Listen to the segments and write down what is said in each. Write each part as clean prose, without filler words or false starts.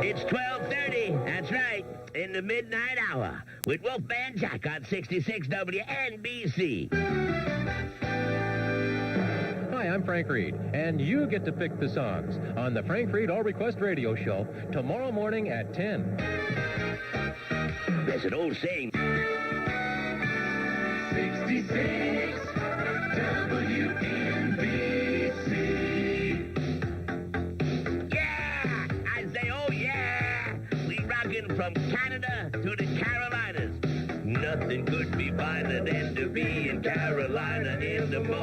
It's 12:30, that's right, in the midnight hour, with Wolfman Jack on 66 WNBC. Hi, I'm Frank Reed, and you get to pick the songs on the Frank Reed All Request Radio Show tomorrow morning at 10. There's an old saying. 66 WNBC. Yeah! I say, oh yeah! We rockin' from Canada to the Carolinas. Nothing could be finer than to be in Carolina in the morning.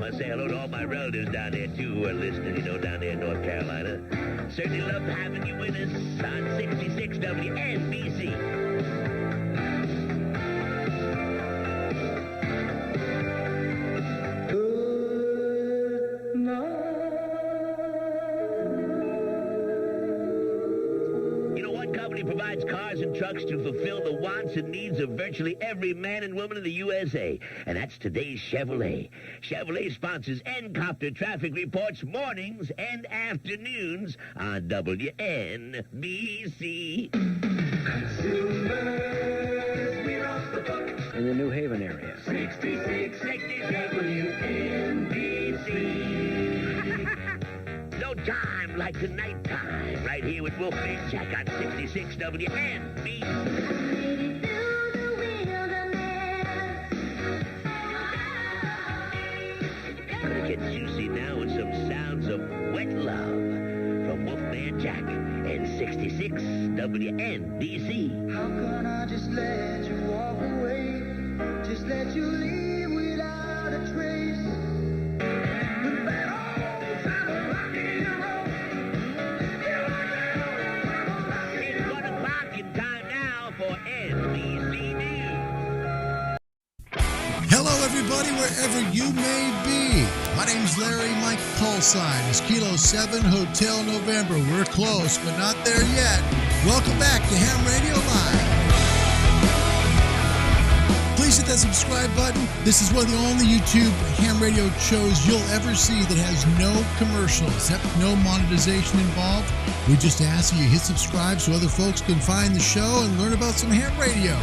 I say hello to all my relatives down there, too, who are listening, down there in North Carolina. Certainly love having you with us on 66 WNBC. Provides cars and trucks to fulfill the wants and needs of virtually every man and woman in the USA, and that's today's Chevrolet. Chevrolet sponsors N-Copter traffic reports mornings and afternoons on WNBC. Consumers, we're off the book. In the New Haven area. 66 WNBC. No time like the nighttime, right here with Wolfman Jack on 66 WNBC. Gonna get juicy now with some sounds of wet love from Wolfman Jack and 66 WNBC. How can I just let you walk away? Just let you leave without a trace. Hello, everybody, wherever you may be. My name's Larry. My call sign is Kilo 7 Hotel November. We're close, but not there yet. Welcome back to Ham Radio Live. Please hit that subscribe button. This is one of the only YouTube ham radio shows you'll ever see that has no commercials, no monetization involved. We just ask that you hit subscribe so other folks can find the show and learn about some ham radio.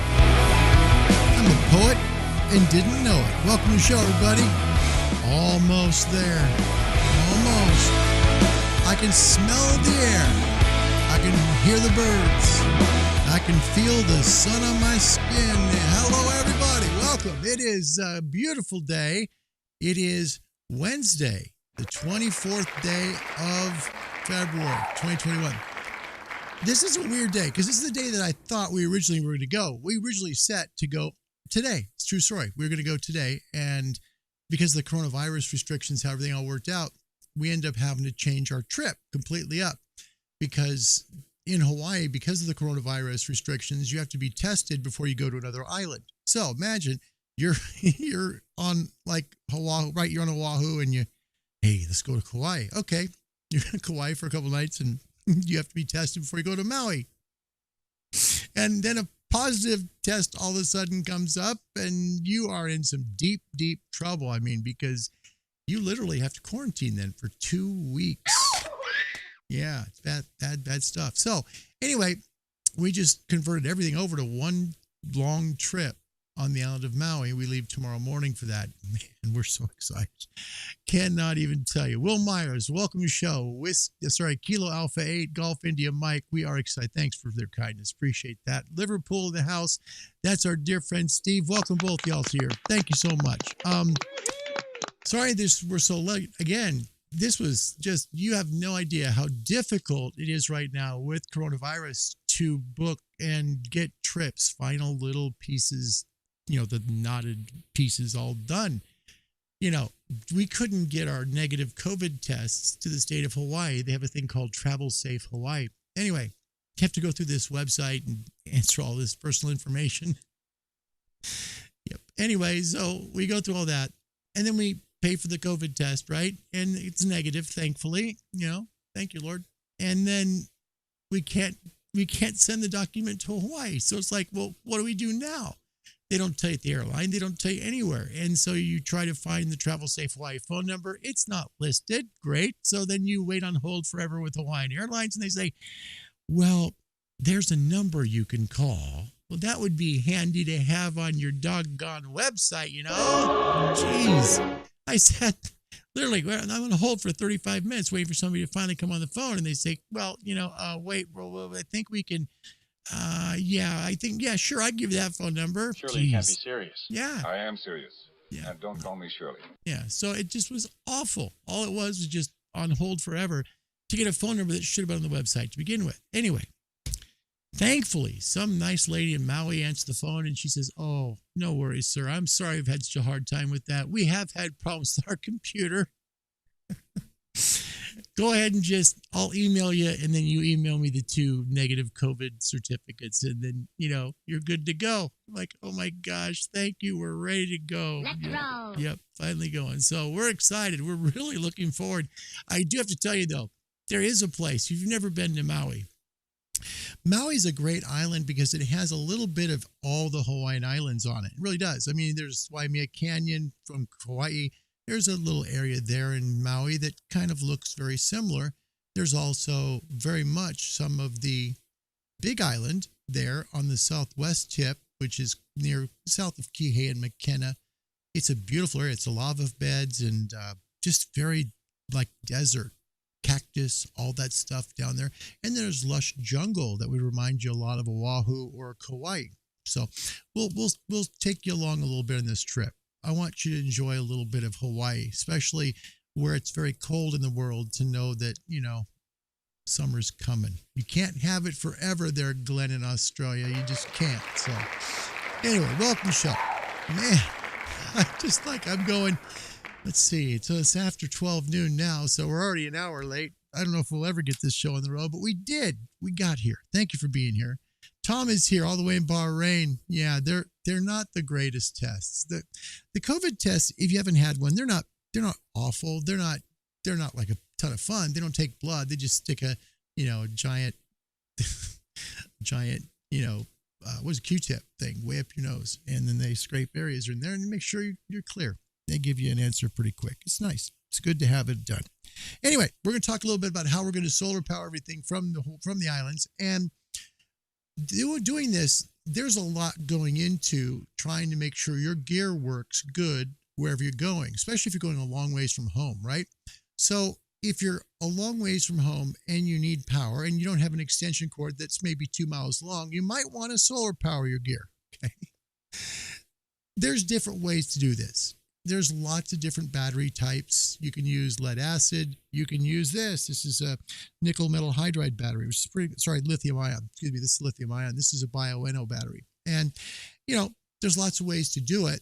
I'm a poet and didn't know it. Welcome to the show, everybody. Almost there. Almost. I can smell the air. I can hear the birds. I can feel the sun on my skin. Hello, everybody. Welcome. It is a beautiful day. It is Wednesday, the 24th day of February, 2021. This is a weird day because this is the day that I thought we originally were going to go. We originally set to go today. It's a true story. We were going to go today, and because of the coronavirus restrictions, how everything all worked out, we ended up having to change our trip completely up because in Hawaii, because of the coronavirus restrictions, you have to be tested before you go to another island. So imagine you're on like Hawaii, right? You're on Oahu, and hey, let's go to Kauai. Okay, you're in Kauai for a couple nights, and you have to be tested before you go to Maui. And then a positive test all of a sudden comes up, and you are in some deep, deep trouble. I mean, because you literally have to quarantine then for 2 weeks. Yeah, it's bad stuff. So anyway, we just converted everything over to one long trip on the island of Maui. We leave tomorrow morning for that. Man, we're so excited. Cannot even tell you. Will Myers, welcome to the show. Kilo Alpha 8, Golf India Mike. We are excited. Thanks for their kindness. Appreciate that. Liverpool in the house. That's our dear friend Steve. Welcome both y'all here. Thank you so much. Sorry we're so late. Again, this was just, you have no idea how difficult it is right now with coronavirus to book and get trips, final little pieces, the knotted pieces all done. We couldn't get our negative COVID tests to the state of Hawaii. They have a thing called Travel Safe Hawaii. Anyway, you have to go through this website and answer all this personal information. Yep. Anyway, so we go through all that, and then we pay for the COVID test, right? And it's negative, thankfully, thank you, Lord. And then we can't send the document to Hawaii. So it's like, well, what do we do now? They don't tell you at the airline. They don't tell you anywhere. And so you try to find the Travel Safe Hawaii phone number. It's not listed. Great. So then you wait on hold forever with Hawaiian Airlines, and they say, well, there's a number you can call. Well, that would be handy to have on your doggone website, you know? Jeez. I sat literally, I'm on hold for 35 minutes waiting for somebody to finally come on the phone. And they say, well, wait, well, I think we can, sure, I'd give you that phone number. Surely you can't be serious. Yeah. I am serious. Yeah. And don't call me Shirley. Yeah. So it just was awful. All it was just on hold forever to get a phone number that should have been on the website to begin with. Anyway, thankfully, some nice lady in Maui answered the phone and she says, oh, no worries, sir. I'm sorry I've had such a hard time with that. We have had problems with our computer. Go ahead and I'll email you, and then you email me the 2 negative COVID certificates, and then, you're good to go. I'm like, oh my gosh, thank you. We're ready to go. Let's roll. Yep, finally going. So we're excited. We're really looking forward. I do have to tell you, though, there is a place. If you've never been to Maui, Maui's a great island because it has a little bit of all the Hawaiian islands on it. It really does. I mean, there's Waimea Canyon from Hawaii. There's a little area there in Maui that kind of looks very similar. There's also very much some of the Big Island there on the southwest tip, which is near south of Kihei and McKenna. It's a beautiful area. It's a lava beds and just very like desert, cactus, all that stuff down there. And there's lush jungle that would remind you a lot of Oahu or Kauai. So we'll take you along a little bit on this trip. I want you to enjoy a little bit of Hawaii, especially where it's very cold in the world, to know that, summer's coming. You can't have it forever there, Glenn, in Australia. You just can't. So anyway, welcome to the show. Man, I'm going, let's see. So it's after 12 noon now, so we're already an hour late. I don't know if we'll ever get this show on the road, but we did. We got here. Thank you for being here. Tom is here all the way in Bahrain. Yeah, they're not the greatest tests. The COVID tests, if you haven't had one, they're not awful. They're not like a ton of fun. They don't take blood. They just stick a giant what's a Q-tip thing way up your nose, and then they scrape areas in there and make sure you're clear. They give you an answer pretty quick. It's nice. It's good to have it done. Anyway, we're going to talk a little bit about how we're going to solar power everything from the islands. And doing this, there's a lot going into trying to make sure your gear works good wherever you're going, especially if you're going a long ways from home, right? So if you're a long ways from home and you need power and you don't have an extension cord that's maybe 2 miles long, you might want to solar power your gear, okay? There's different ways to do this. There's lots of different battery types. You can use lead acid. You can use this. This is a nickel metal hydride battery, which is lithium ion. Excuse me, this is lithium ion. This is a Bioenno battery. And, there's lots of ways to do it.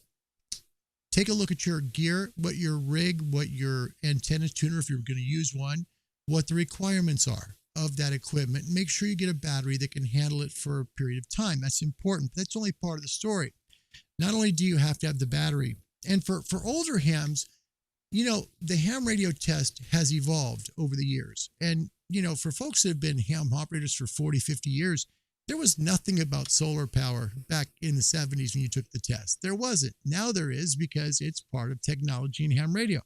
Take a look at your gear, what your rig, what your antenna tuner, if you're going to use one, what the requirements are of that equipment. Make sure you get a battery that can handle it for a period of time. That's important. That's only part of the story. Not only do you have to have the battery, and for older hams, the ham radio test has evolved over the years. And, for folks that have been ham operators for 40, 50 years, there was nothing about solar power back in the 70s when you took the test. There wasn't. Now there is, because it's part of technology in ham radio.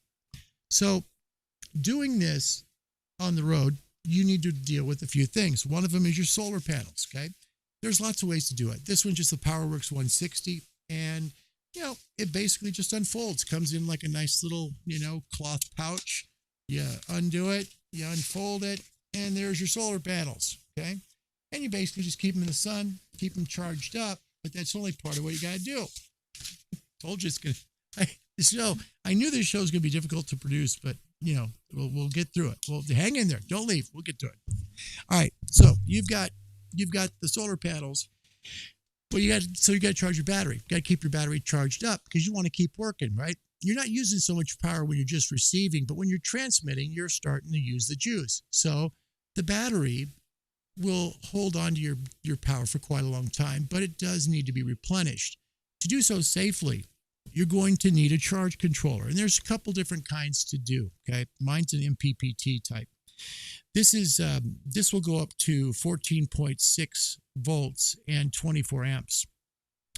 So doing this on the road, you need to deal with a few things. One of them is your solar panels, okay? There's lots of ways to do it. This one's just the PowerWorks 160, and it basically just unfolds, comes in like a nice little, cloth pouch. You undo it, you unfold it, and there's your solar panels, okay? And you basically just keep them in the sun, keep them charged up, but that's only part of what you got to do. Told you it's going to, I knew this show was going to be difficult to produce, but, we'll get through it. Well, hang in there. Don't leave. We'll get to it. All right. So you've got the solar panels. Well, you got to charge your battery. You got to keep your battery charged up because you want to keep working, right? You're not using so much power when you're just receiving, but when you're transmitting, you're starting to use the juice. So the battery will hold on to your power for quite a long time, but it does need to be replenished. To do so safely, you're going to need a charge controller, and there's a couple different kinds to do, okay? Mine's an MPPT type. This will go up to 14.6 volts and 24 amps.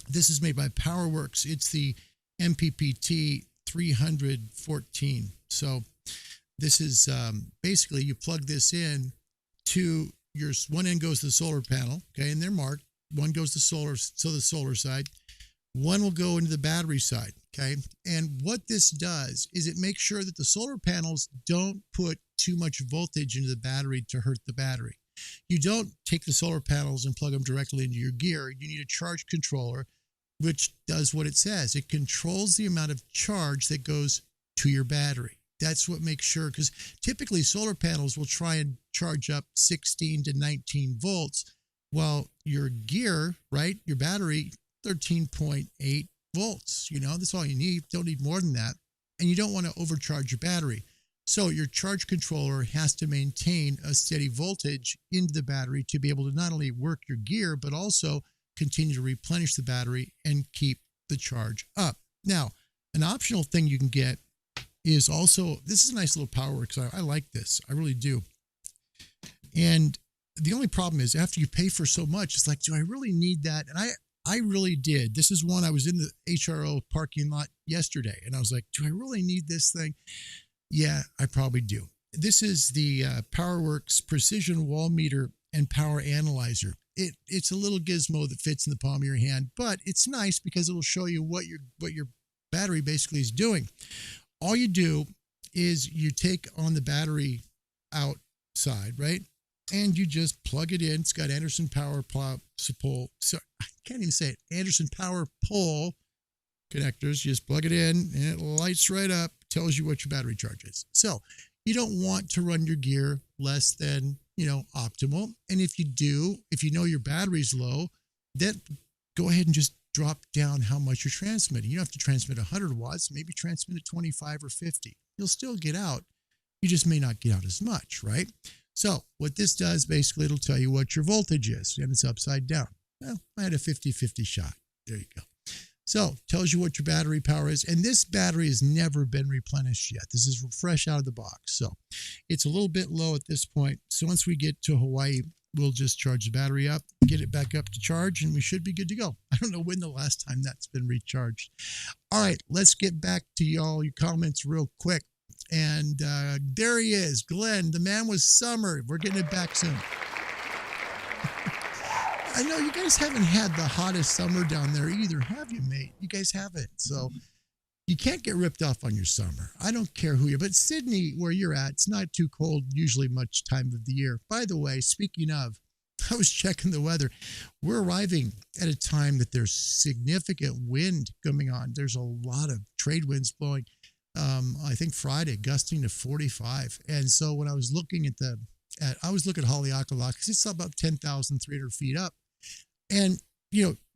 This is made by PowerWorks. It's the MPPT 314. So this is basically you plug this in to your one end goes to the solar panel, okay, and they're marked. One goes to solar, so the solar side. One will go into the battery side, okay? And what this does is it makes sure that the solar panels don't put too much voltage into the battery to hurt the battery. You don't take the solar panels and plug them directly into your gear. You need a charge controller, which does what it says. It controls the amount of charge that goes to your battery. That's what makes sure, because typically solar panels will try and charge up 16 to 19 volts, while your gear, right, your battery, 13.8 volts. You know, that's all you need. Don't need more than that. And you don't want to overcharge your battery. So your charge controller has to maintain a steady voltage into the battery to be able to not only work your gear, but also continue to replenish the battery and keep the charge up. Now, an optional thing you can get is also, this is a nice little PowerWorks. I like this. I really do. And the only problem is after you pay for so much, it's like, do I really need that? And I really did. This is one I was in the HRL parking lot yesterday, and I was like, do I really need this thing? Yeah, I probably do. This is the PowerWorks Precision Wall Meter and Power Analyzer. It's a little gizmo that fits in the palm of your hand, but it's nice because it'll show you what your battery basically is doing. All you do is you take on the battery outside, right? And you just plug it in. It's got Anderson Power pole. So I can't even say it. Anderson Power pole connectors. You just plug it in and it lights right up, tells you what your battery charge is. So you don't want to run your gear less than, optimal. And if you do, if you know your battery's low, then go ahead and just drop down how much you're transmitting. You don't have to transmit 100 watts, maybe transmit at 25 or 50. You'll still get out. You just may not get out as much, right? So what this does, basically, it'll tell you what your voltage is, and it's upside down. Well, I had a 50-50 shot. There you go. So tells you what your battery power is, and this battery has never been replenished yet. This is fresh out of the box. So it's a little bit low at this point. So once we get to Hawaii, we'll just charge the battery up, get it back up to charge, and we should be good to go. I don't know when the last time that's been recharged. All right, let's get back to y'all, your comments real quick. And there he is, Glenn, the man with summer. We're getting it back soon. I know you guys haven't had the hottest summer down there either, have you, mate? You guys haven't. So you can't get ripped off on your summer. I don't care who you're, but Sydney, where you're at, it's not too cold usually much time of the year. By the way, speaking of, I was checking the weather. We're arriving at a time that there's significant wind coming on. There's a lot of trade winds blowing. I think Friday, gusting to 45. And so when I was looking I was looking at Haleakala because it's about 10,300 feet up. And,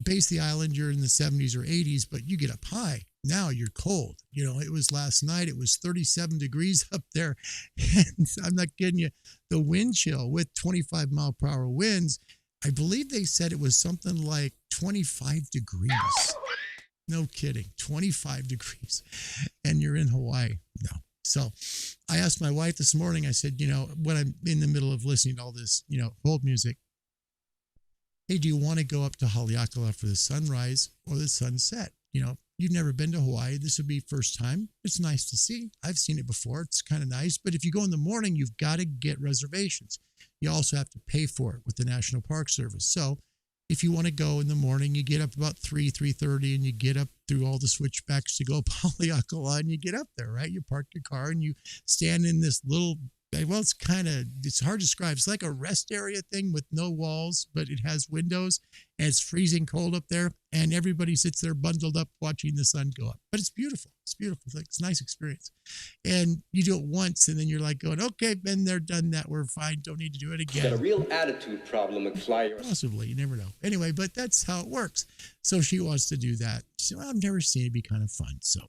base the island, you're in the 70s or 80s, but you get up high. Now you're cold. It was last night, it was 37 degrees up there. And I'm not kidding you. The wind chill with 25 mile per hour winds, I believe they said it was something like 25 degrees. No kidding. 25 degrees. And you're in Hawaii. No. So I asked my wife this morning, I said, when I'm in the middle of listening to all this, old music, hey, do you want to go up to Haleakala for the sunrise or the sunset? You've never been to Hawaii. This would be first time. It's nice to see. I've seen it before. It's kind of nice. But if you go in the morning, you've got to get reservations. You also have to pay for it with the National Park Service. So if you want to go in the morning, you get up about 3:30, and you get up through all the switchbacks to go up Haleakala, and you get up there, right? You park your car and you stand in this little, well, it's hard to describe. It's like a rest area thing with no walls, but it has windows, and it's freezing cold up there, and everybody sits there bundled up watching the sun go up. But it's beautiful. It's beautiful. It's a nice experience. And you do it once, and then you're like going, okay, been there, done that. We're fine. Don't need to do it again. Got a real attitude problem, McFly. Possibly. You never know. Anyway, but that's how it works. So she wants to do that. She said, well, I've never seen it. It'd be kind of fun. So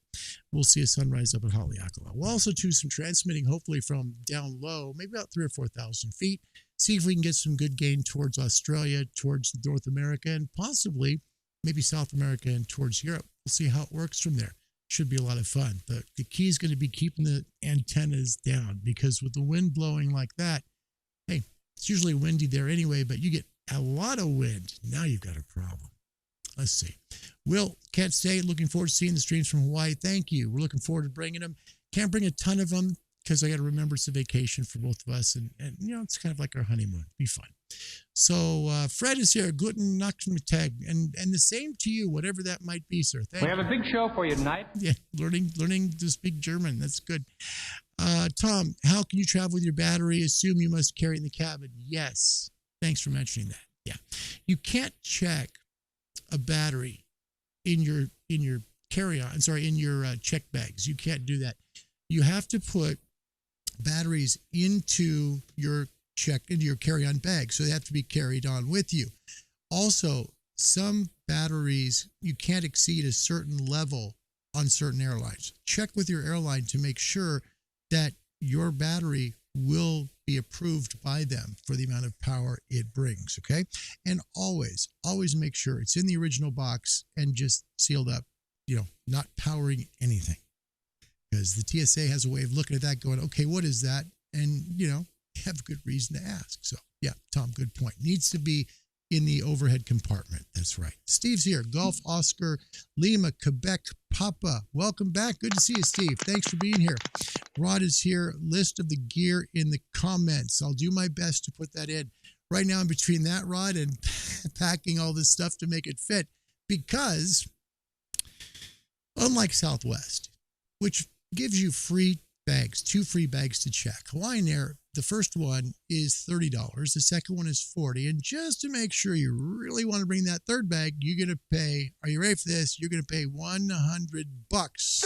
we'll see a sunrise up at Haleakala. We'll also do some transmitting, hopefully from down low, maybe about 3,000 or 4,000 feet. See if we can get some good gain towards Australia, towards North America, and possibly maybe South America and towards Europe. We'll see how it works from there. Should be a lot of fun. But the key is going to be keeping the antennas down, because with the wind blowing like that, hey, it's usually windy there anyway, but you get a lot of wind. Now you've got a problem. Let's see. Will, can't stay. Looking forward to seeing the streams from Hawaii. Thank you. We're looking forward to bringing them. Can't bring a ton of them because I got to remember it's a vacation for both of us. And it's kind of like our honeymoon. Be fun. So Fred is here. Guten Nachmittag. And the same to you, whatever that might be, sir. Thank you. We have a big show for you tonight. Yeah, learning to speak German. That's good. Tom, how can you travel with your battery? Assume you must carry it in the cabin. Yes. Thanks for mentioning that. Yeah. You can't check a battery in your carry-on, in your check bags. You can't do that. You have to put batteries into your carry-on bag, so they have to be carried on with you. Also, some batteries you can't exceed a certain level on certain airlines. Check with your airline to make sure that your battery will be approved by them for the amount of power it brings, okay? And always make sure it's in the original box and just sealed up, not powering anything. Because the TSA has a way of looking at that going, okay, what is that? And, have a good reason to ask. So, yeah, Tom, good point. Needs to be in the overhead compartment. That's right. Steve's here. Golf Oscar Lima, Quebec, Papa. Welcome back. Good to see you, Steve. Thanks for being here. Rod is here. List of the gear in the comments. I'll do my best to put that in. Right now, I'm between that, Rod, and packing all this stuff to make it fit. Because, unlike Southwest, which gives you free bags, 2 free bags to check, Hawaiian Air, the first one is $30. The second one is $40. And just to make sure you really want to bring that third bag, you're going to pay, are you ready for this? You're going to pay $100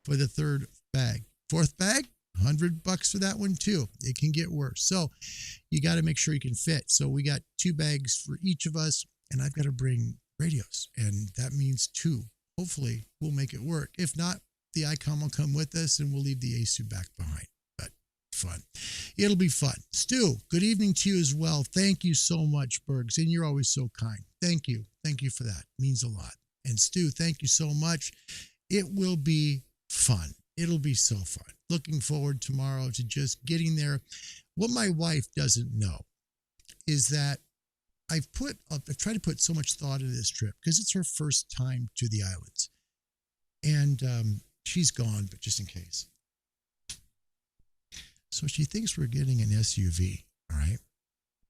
for the third bag. Fourth bag, $100 for that one too. It can get worse. So you got to make sure you can fit. So we got 2 bags for each of us, and I've got to bring radios, and that means 2. Hopefully we'll make it work. If not, the ICOM will come with us and we'll leave the ASU back behind. But fun. It'll be fun. Stu, good evening to you as well. Thank you so much, Bergs. And you're always so kind. Thank you. Thank you for that. It means a lot. And Stu, thank you so much. It will be fun. It'll be so fun. Looking forward tomorrow to just getting there. What my wife doesn't know is that I've tried to put so much thought into this trip because it's her first time to the islands. And she's gone, but just in case. So she thinks we're getting an SUV, all right?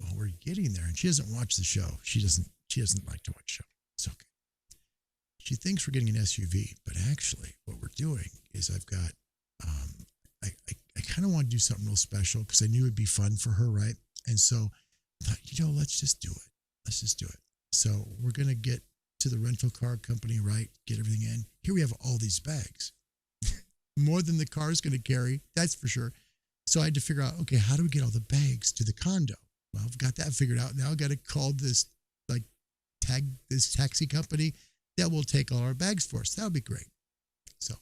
Well, we're getting there, and she doesn't watch the show. She doesn't like to watch show. It's okay. She thinks we're getting an SUV, but actually what we're doing is I've got, I kind of want to do something real special because I knew it'd be fun for her, right? And so I thought, let's just do it. Let's just do it. So we're going to get to the rental car company, right? Get everything in. Here we have all these bags. More than the car is going to carry, that's for sure. So I had to figure out, okay, how do we get all the bags to the condo? Well, I've got that figured out. Now I've got to call this taxi company that will take all our bags for us. That would be great. So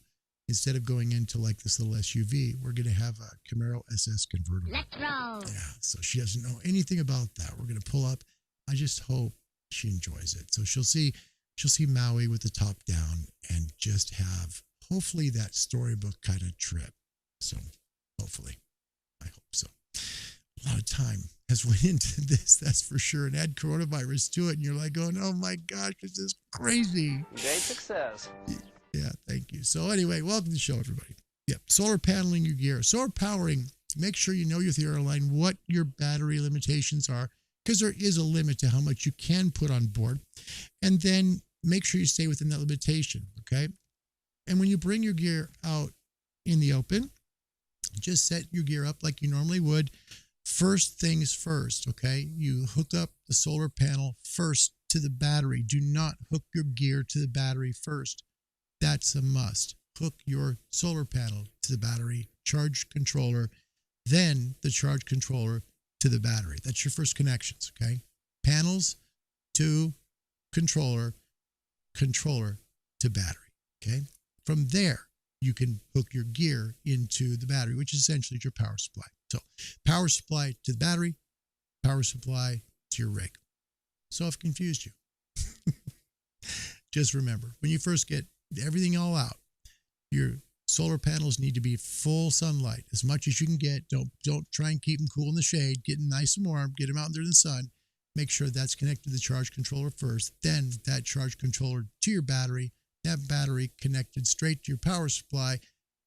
instead of going into like this little SUV, we're going to have a Camaro SS convertible. Let's roll. Yeah. So she doesn't know anything about that. We're going to pull up. I just hope she enjoys it. So she'll see Maui with the top down and just have hopefully that storybook kind of trip. So hopefully, I hope so. A lot of time has went into this, that's for sure, and add coronavirus to it, and you're like going, oh my gosh, this is crazy. Great success. Yeah, thank you. So anyway, welcome to the show, everybody. Yep, solar paneling your gear. Solar powering, make sure you know with your airline what your battery limitations are, because there is a limit to how much you can put on board. And then make sure you stay within that limitation, okay? And when you bring your gear out in the open, just set your gear up like you normally would. First things first, okay? You hook up the solar panel first to the battery. Do not hook your gear to the battery first. That's a must. Hook your solar panel to the battery, charge controller, then the charge controller to the battery. That's your first connections, okay? Panels to controller, controller to battery, okay? From there, you can hook your gear into the battery, which is essentially your power supply. So power supply to the battery, power supply to your rig. So I've confused you. Just remember, when you first get everything all out, your solar panels need to be full sunlight as much as you can get. Don't try and keep them cool in the shade. Get them nice and warm. Get them out there in the sun. make sure that's connected to the charge controller first, then that charge controller to your battery, that battery connected straight to your power supply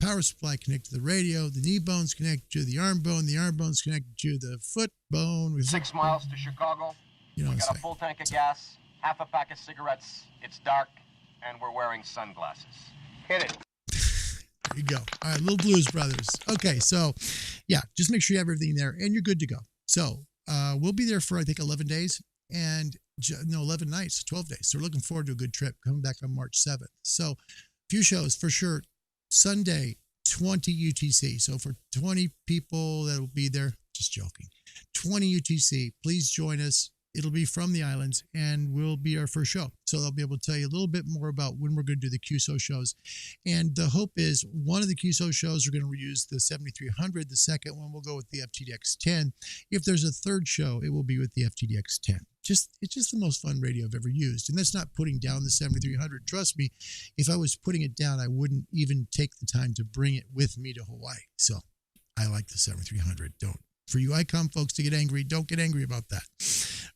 connected to the radio, the knee bone's connected to the arm bone's connected to the foot bone. 6 miles to Chicago. You know We what got I'm a full tank of gas, half a pack of cigarettes. It's dark, and we're wearing sunglasses. Hit it. There you go. All right, Little Blues Brothers. Okay, so yeah, just make sure you have everything there and you're good to go. So we'll be there for, I think, 11 days and 11 nights, 12 days. So we're looking forward to a good trip coming back on March 7th. So few shows for sure. Sunday, 20 UTC. So for 20 people that will be there, just joking, 20 UTC, please join us. It'll be from the islands and will be our first show. So they'll be able to tell you a little bit more about when we're going to do the QSO shows. And the hope is one of the QSO shows, we're going to reuse the 7300. The second one, we'll go with the FTDX 10. If there's a third show, it will be with the FTDX 10. It's just the most fun radio I've ever used. And that's not putting down the 7300. Trust me, if I was putting it down, I wouldn't even take the time to bring it with me to Hawaii. So I like the 7300. For you ICOM folks to get angry, don't get angry about that.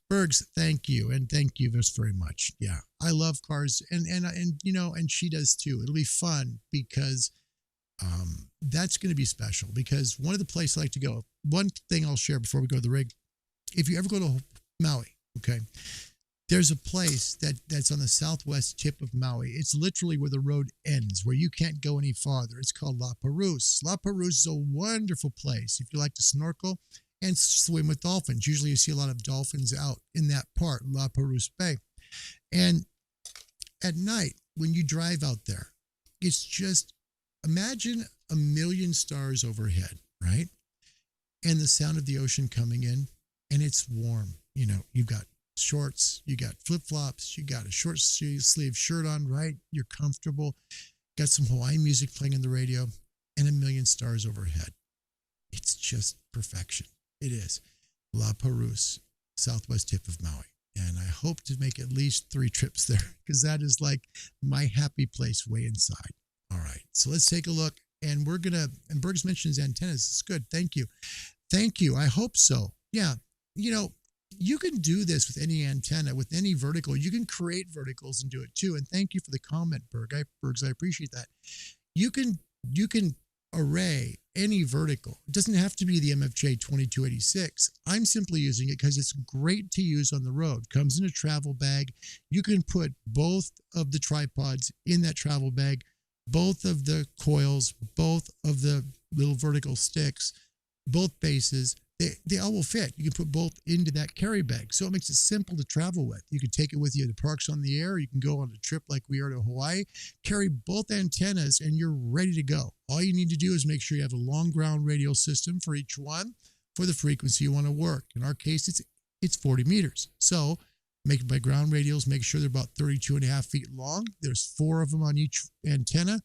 Bergs, thank you. And thank you very much. Yeah, I love cars and she does too. It'll be fun because that's going to be special because one of the places I like to go, one thing I'll share before we go to the rig, if you ever go to Maui, okay, there's a place that's on the southwest tip of Maui. It's literally where the road ends, where you can't go any farther. It's called La Perouse. La Perouse is a wonderful place if you like to snorkel and swim with dolphins. Usually you see a lot of dolphins out in that part, La Perouse Bay. And at night, when you drive out there, it's just, imagine 1,000,000 stars overhead, right? And the sound of the ocean coming in, and it's warm. You know, you've got shorts, you got flip-flops, you got a short sleeve shirt on, right? You're comfortable. Got some Hawaiian music playing on the radio and 1,000,000 stars overhead. It's just perfection. It is. La Perouse, southwest tip of Maui. And I hope to make at least 3 trips there because that is like my happy place way inside. All right. So let's take a look. And and Berg's mentioned his antennas. It's good. Thank you. Thank you. I hope so. Yeah. You know, you can do this with any antenna, with any vertical. You can create verticals and do it too. And thank you for the comment, Bergs. I appreciate that. You can array any vertical. It doesn't have to be the MFJ 2286. I'm simply using it because it's great to use on the road. Comes in a travel bag. You can put both of the tripods in that travel bag, both of the coils, both of the little vertical sticks, both bases. They all will fit. You can put both into that carry bag. So it makes it simple to travel with. You can take it with you to parks on the air. You can go on a trip like we are to Hawaii, carry both antennas, and you're ready to go. All you need to do is make sure you have a long ground radio system for each one for the frequency you want to work. In our case, it's 40 meters. So make it by ground radios. Make sure they're about 32.5 feet long. There's 4 of them on each antenna.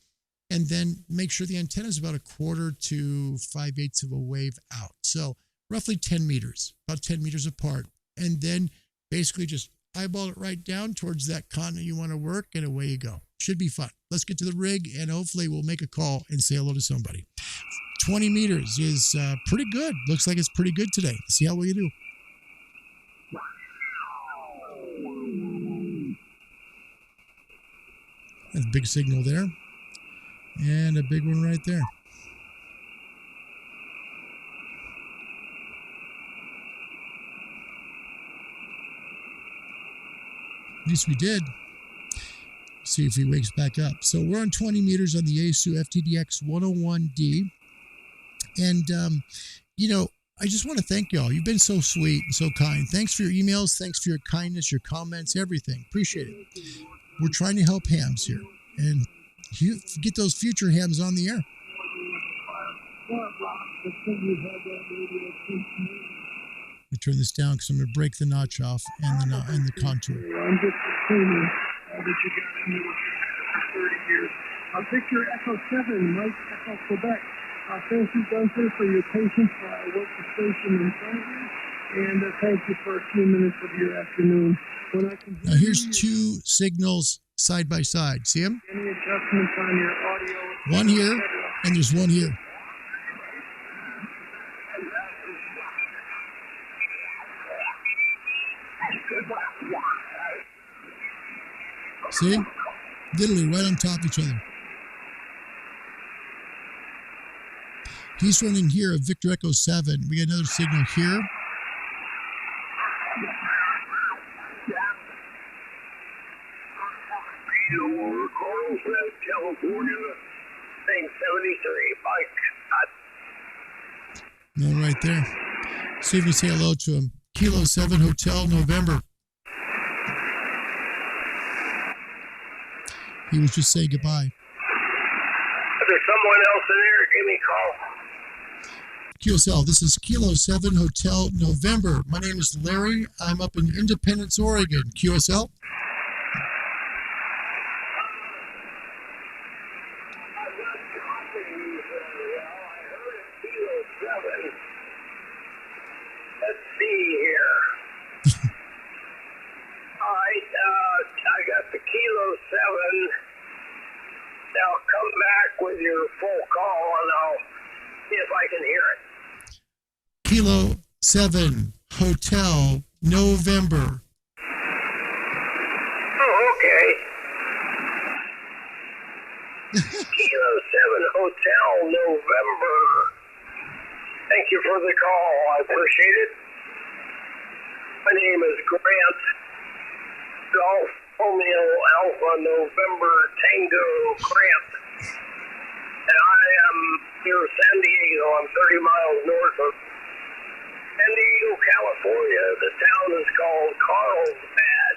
And then make sure the antenna is about 1/4 to 5/8 of a wave out. So roughly 10 meters, about 10 meters apart. And then basically just eyeball it right down towards that continent you want to work, and away you go. Should be fun. Let's get to the rig, and hopefully we'll make a call and say hello to somebody. 20 meters is pretty good. Looks like it's pretty good today. See how well you do. That's a big signal there. And a big one right there. At least we did. See if he wakes back up. So we're on 20 meters on the ASU FTDX 101D. And, I just want to thank y'all. You've been so sweet and so kind. Thanks for your emails. Thanks for your kindness, your comments, everything. Appreciate it. We're trying to help hams here. And you get those future hams on the air. Let me turn this down because I'm going to break the notch off and the contour. I'm just assuming that you got into it for 30 years. Victor Echo 7, Mike Echo Quebec. Thank you, Gunther, for your patience while I work the station in front of you. And thank you for a few minutes of your afternoon. Now here's 2 signals side by side. See them? Any adjustments on your audio? One here, and there's one here. See? Literally right on top of each other. He's running here at Victor Echo 7. We got another signal here. California, thing 73, Mike. No, right there. See if we say hello to him. Kilo 7 Hotel, November. He was just saying goodbye. If there's someone else in there, give me a call. QSL, this is Kilo 7 Hotel, November. My name is Larry. I'm up in Independence, Oregon. QSL? Let's see here. All right, I got the Kilo 7. Now come back with your full call and I'll see if I can hear it. Kilo 7 Hotel, November. Oh, okay. Kilo 7 Hotel, November. Thank you for the call. I appreciate it. My name is Grant. Golf Romeo Alpha November Tango Grant. And I am near San Diego. I'm 30 miles north of San Diego, California. The town is called Carlsbad.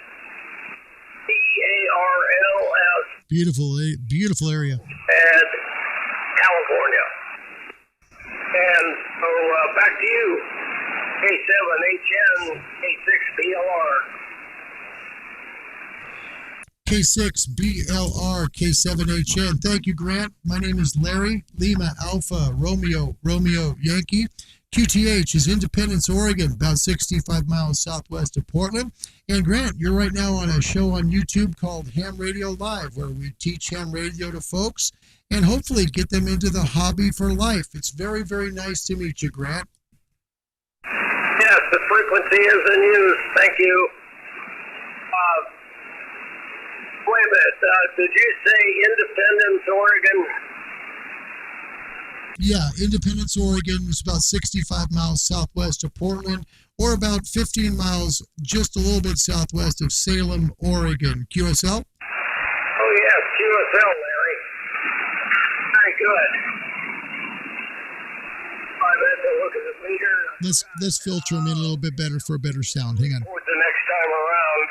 C-A-R-L-S. Beautiful area. And California. And so back to you. K7HN, K6BLR. K6BLR, K7HN. Thank you, Grant. My name is Larry. Lima Alpha Romeo Yankee. QTH is Independence, Oregon, about 65 miles southwest of Portland. And Grant, you're right now on a show on YouTube called Ham Radio Live, where we teach ham radio to folks and hopefully get them into the hobby for life. It's very, very nice to meet you, Grant. Yes, the frequency is in use. Thank you. Wait a minute. Did you say Independence, Oregon? Yeah, Independence, Oregon is about 65 miles southwest of Portland, or about 15 miles just a little bit southwest of Salem, Oregon. QSL? Oh, yes, QSL, Larry. Very good. I had to look at the meter. Let's filter them in a little bit better for a better sound. Hang on. The next time around.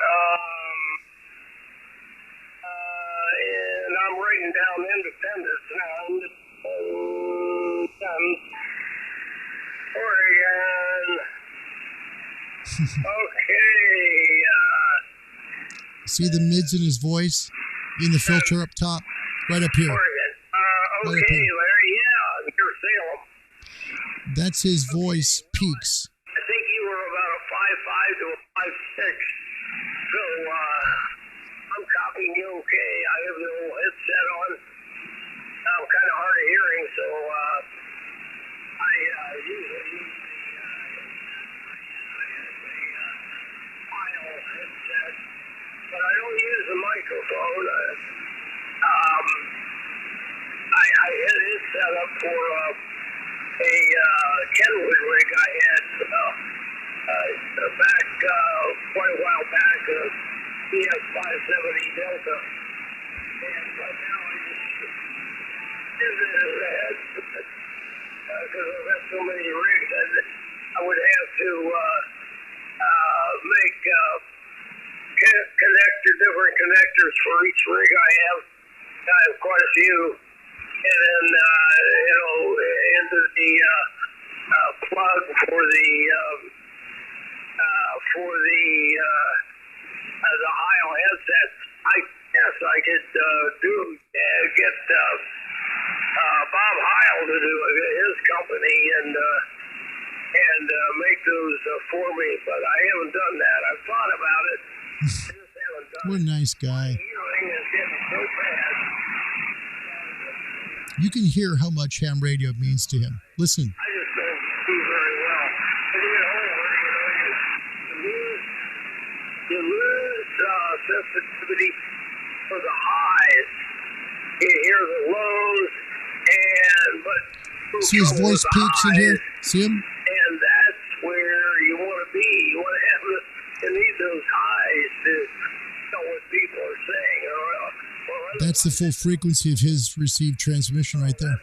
And I'm writing down Independence now. Oregon. Okay. See the mids in his voice in the filter up top? Right up here. Oregon. Okay, right up here. Larry, yeah, near Salem. That's his voice peaks. I think you were about a 5'5" to a 5'6". So, I'm copying you okay. I have the little headset on. I'm kind of hard of hearing, so, I usually use the file headset, but I don't use the microphone. I had it set up for a Kenwood rig I had back quite a while back, ES570 Delta, but now I just use it as a headset because I've got so many rigs and I would have to make different connectors for each rig I have. I have quite a few. And then, into the plug for the Heil headset. I guess I could get Bob Heil to do his company and make those for me, but I haven't done that. I've thought about it. I just haven't done What a nice guy. it. Hearing is getting so bad. You can hear how much ham radio means to him. Listen. I just don't do very well. As you get older, you lose sensitivity, for the highs. You hear the lows, but see his voice peaks in here. See him? And that's where you want to be. You want to have you need those highs to know what people are saying. That's the full frequency of his received transmission right there.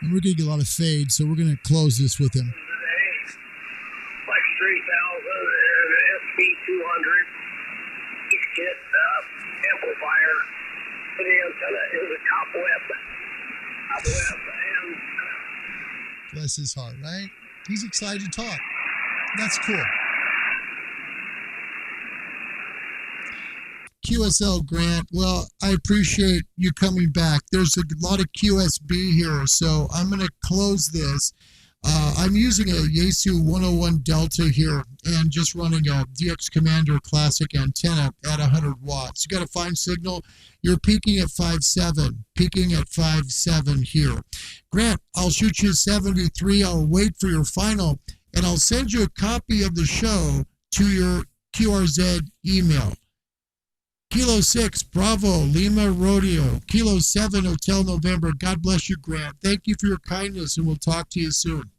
And we're going to get a lot of fade, so we're going to close this with him. Flex 3000 and SB200. Kit amplifier. For the antenna is a cobweb. And bless his heart, right? He's excited to talk. That's cool. QSO, Grant, well, I appreciate you coming back. There's a lot of QSB here, so I'm going to close this. I'm using a Yaesu 101 Delta here and just running a DX Commander Classic antenna at 100 watts. You got a fine signal. You're peaking at 5.7 here. Grant, I'll shoot you 73. I'll wait for your final, and I'll send you a copy of the show to your QRZ email. Kilo 6, Bravo, Lima, Rodeo. Kilo 7, Hotel November. God bless you, Grant. Thank you for your kindness, and we'll talk to you soon.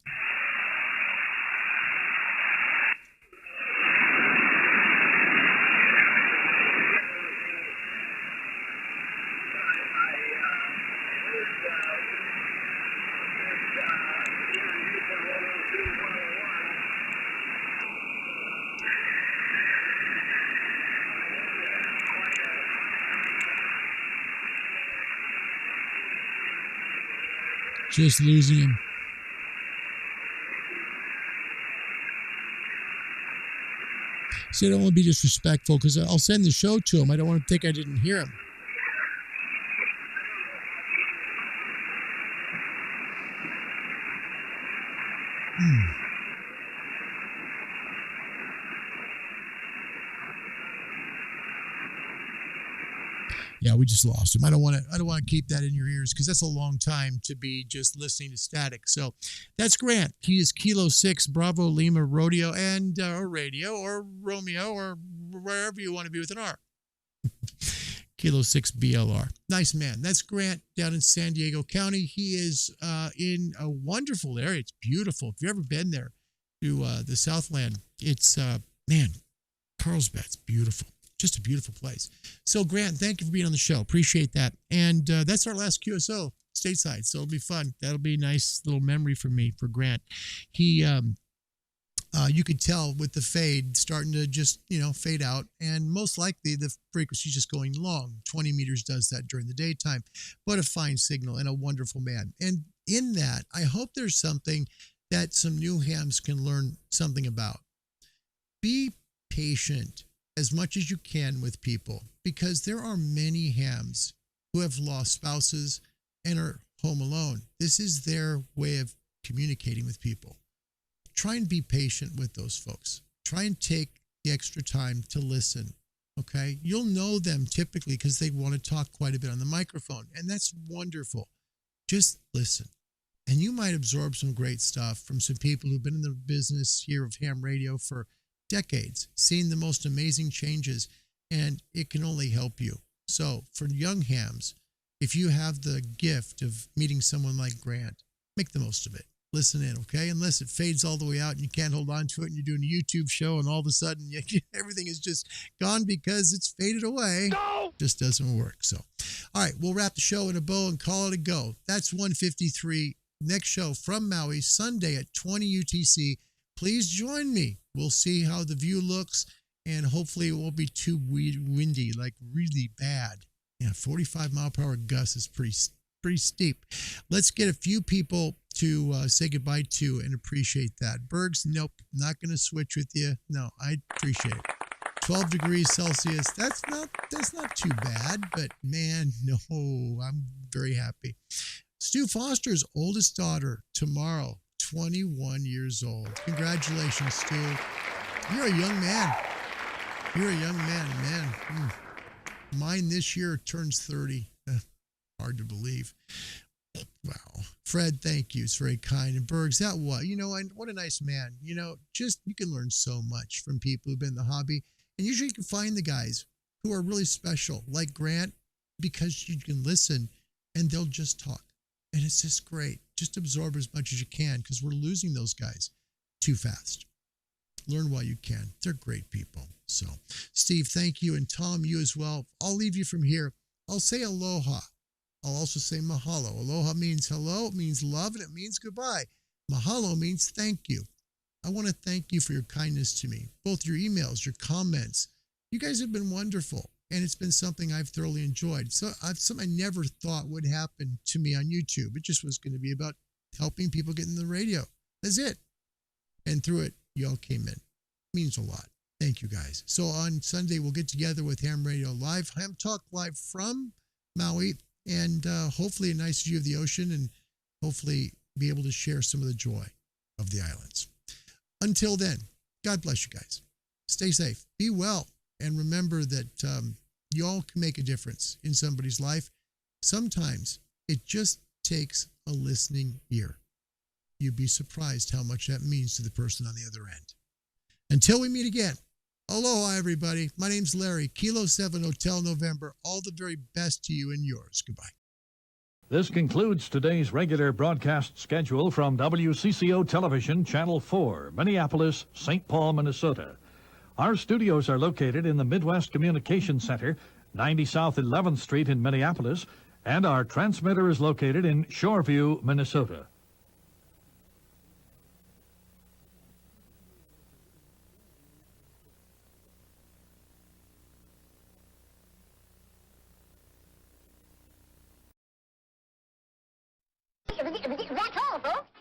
Just losing him. See, I don't want to be disrespectful because I'll send the show to him. I don't want to think I didn't hear him. Yeah, we just lost him. I don't want to keep that in your ears because that's a long time to be just listening to static. So that's Grant. He is Kilo 6, Bravo, Lima, Rodeo, and or Radio, or Romeo, or wherever you want to be with an R. Kilo 6 BLR. Nice man. That's Grant down in San Diego County. He is in a wonderful area. It's beautiful. If you've ever been there to the Southland, it's, man, Carlsbad's beautiful. Just a beautiful place. So, Grant, thank you for being on the show. Appreciate that. And that's our last QSO stateside, so it'll be fun. That'll be a nice little memory for me, for Grant. He, you could tell with the fade starting to just, fade out, and most likely the frequency is just going long. 20 meters does that during the daytime, but a fine signal and a wonderful man. And in that, I hope there's something that some new hams can learn something about. Be patient as much as you can with people, because there are many hams who have lost spouses and are home alone. This is their way of communicating with people. Try and be patient with those folks. Try and take the extra time to listen, okay? You'll know them typically because they want to talk quite a bit on the microphone, and that's wonderful. Just listen. And you might absorb some great stuff from some people who've been in the business here of ham radio for decades, seen the most amazing changes, and it can only help you. So for young hams, if you have the gift of meeting someone like Grant, make the most of it. Listen in, okay? Unless it fades all the way out and you can't hold on to it and you're doing a YouTube show and all of a sudden everything is just gone because it's faded away. No! Just doesn't work. So, all right, we'll wrap the show in a bow and call it a go. That's 153. Next show from Maui, Sunday at 20 UTC. Please join me. We'll see how the view looks, and hopefully it won't be too windy, like really bad. Yeah, 45-mile-per-hour gusts is pretty steep. Let's get a few people to say goodbye to and appreciate that. Bergs, nope, not going to switch with you. No, I appreciate it. 12 degrees Celsius, that's not too bad, but man, no, I'm very happy. Stu Foster's oldest daughter tomorrow, 21 years old. Congratulations, Stu. You're a young man. Man. Mine this year turns 30. Hard to believe. Wow. Fred, thank you. It's very kind. And Bergs, that what? And what a nice man. Just you can learn so much from people who've been in the hobby. And usually you can find the guys who are really special, like Grant, because you can listen and they'll just talk. And it's just great. Just absorb as much as you can because we're losing those guys too fast. Learn while you can. They're great people. So, Steve, thank you. And Tom, you as well. I'll leave you from here. I'll say aloha. I'll also say mahalo. Aloha means hello, it means love, and it means goodbye. Mahalo means thank you. I want to thank you for your kindness to me, both your emails, your comments. You guys have been wonderful, and it's been something I've thoroughly enjoyed. So something I never thought would happen to me on YouTube. It just was going to be about helping people get in the radio. That's it. And through it, y'all came in. It means a lot. Thank you, guys. So on Sunday, we'll get together with Ham Radio Live, Ham Talk Live from Maui, and hopefully a nice view of the ocean and hopefully be able to share some of the joy of the islands. Until then, God bless you guys. Stay safe. Be well. And remember that y'all can make a difference in somebody's life. Sometimes it just takes a listening ear. You'd be surprised how much that means to the person on the other end. Until we meet again, aloha, everybody. My name's Larry, Kilo 7 Hotel November. All the very best to you and yours. Goodbye. This concludes today's regular broadcast schedule from WCCO Television, Channel 4, Minneapolis, St. Paul, Minnesota. Our studios are located in the Midwest Communications Center, 90 South 11th Street in Minneapolis, and our transmitter is located in Shoreview, Minnesota. That's all, folks.